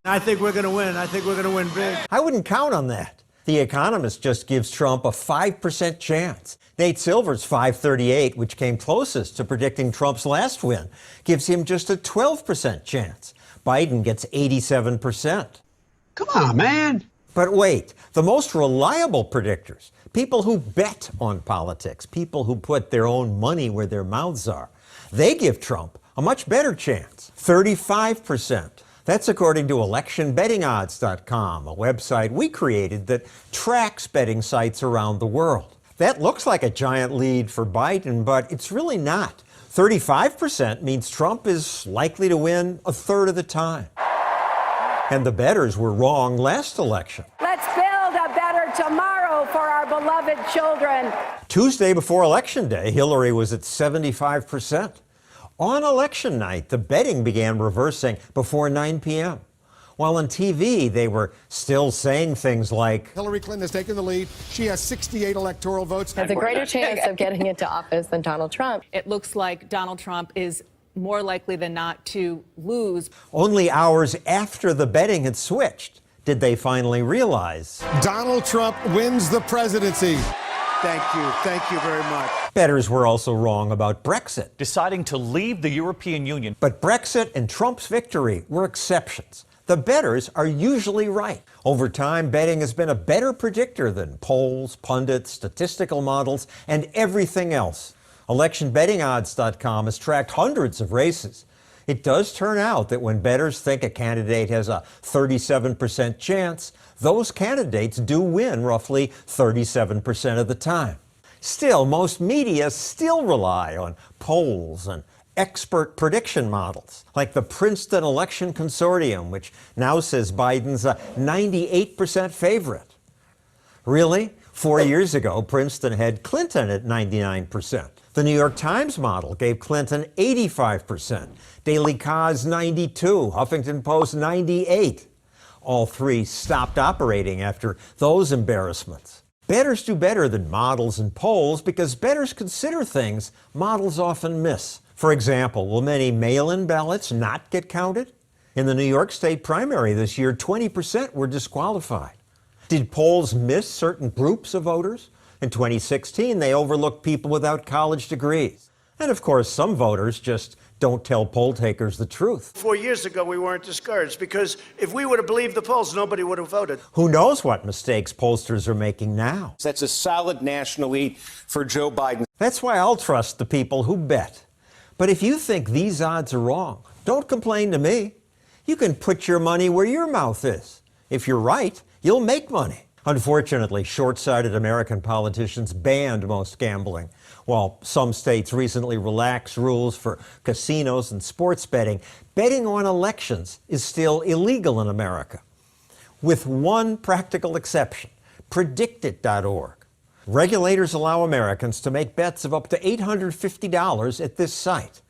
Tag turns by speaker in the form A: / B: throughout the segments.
A: I think we're going to win. I think we're going to win big.
B: I wouldn't count on that. The Economist just gives Trump a 5% chance. Nate Silver's 538, which came closest to predicting Trump's last win, gives him just a 12% chance. Biden gets 87%.
C: Come on, man.
B: But wait, the most reliable predictors, people who bet on politics, people who put their own money where their mouths are, they give Trump a much better chance, 35%. That's according to electionbettingodds.com, a website we created that tracks betting sites around the world. That looks like a giant lead for Biden, but it's really not. 35% means Trump is likely to win a third of the time. And the bettors were wrong last election.
D: Let's build a better tomorrow for our beloved children.
B: Tuesday before Election Day, Hillary was at 75%. On election night, the betting began reversing before 9 p.m. While on TV, they were still saying things like,
E: Hillary Clinton has taken the lead. She has 68 electoral votes.
F: Has a greater chance of getting into office than Donald Trump.
G: It looks like Donald Trump is more likely than not to lose.
B: Only hours after the betting had switched did they finally realize
E: Donald Trump wins the presidency.
A: Thank you. Thank you very much.
B: Bettors were also wrong about Brexit.
H: Deciding to leave the European Union.
B: But Brexit and Trump's victory were exceptions. The bettors are usually right. Over time, betting has been a better predictor than polls, pundits, statistical models, and everything else. ElectionBettingOdds.com has tracked hundreds of races. It does turn out that when bettors think a candidate has a 37% chance, those candidates do win roughly 37% of the time. Still, most media still rely on polls and expert prediction models, like the Princeton Election Consortium, which now says Biden's a 98% favorite. Really? 4 years ago, Princeton had Clinton at 99%. The New York Times model gave Clinton 85%, Daily Kos 92%, Huffington Post 98%. All three stopped operating after those embarrassments. Bettors do better than models and polls because bettors consider things models often miss. For example, will many mail-in ballots not get counted? In the New York State primary this year, 20% were disqualified. Did polls miss certain groups of voters? In 2016, they overlooked people without college degrees. And of course, some voters just don't tell poll takers the truth.
A: 4 years ago, we weren't discouraged because if we would have believed the polls, nobody would have voted.
B: Who knows what mistakes pollsters are making now?
I: That's a solid national lead for Joe Biden.
B: That's why I'll trust the people who bet. But if you think these odds are wrong, don't complain to me. You can put your money where your mouth is. If you're right, you'll make money. Unfortunately, short-sighted American politicians banned most gambling. While some states recently relaxed rules for casinos and sports betting, betting on elections is still illegal in America. With one practical exception, PredictIt.org. Regulators allow Americans to make bets of up to $850 at this site.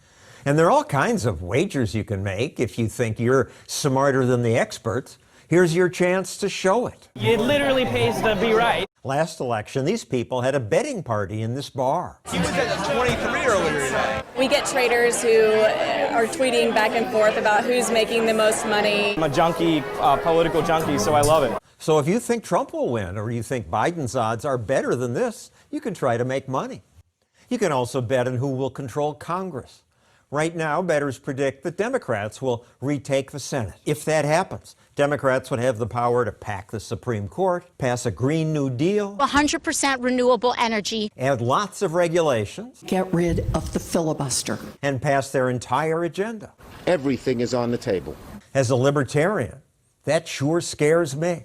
B: And there are all kinds of wagers you can make if you think you're smarter than the experts. Here's your chance to show it.
J: It literally pays to be right.
B: Last election, these people had a betting party in this bar.
J: He was at 23 earlier today.
F: We get traders who are tweeting back and forth about who's making the most money.
J: I'm a junkie, political junkie, so I love it.
B: So if you think Trump will win or you think Biden's odds are better than this, you can try to make money. You can also bet on who will control Congress. Right now, bettors predict that Democrats will retake the Senate. If that happens, Democrats would have the power to pack the Supreme Court, pass a Green New Deal,
K: 100% renewable energy,
B: add lots of regulations,
L: get rid of the filibuster,
B: and pass their entire agenda.
C: Everything is on the table.
B: As a libertarian, that sure scares me.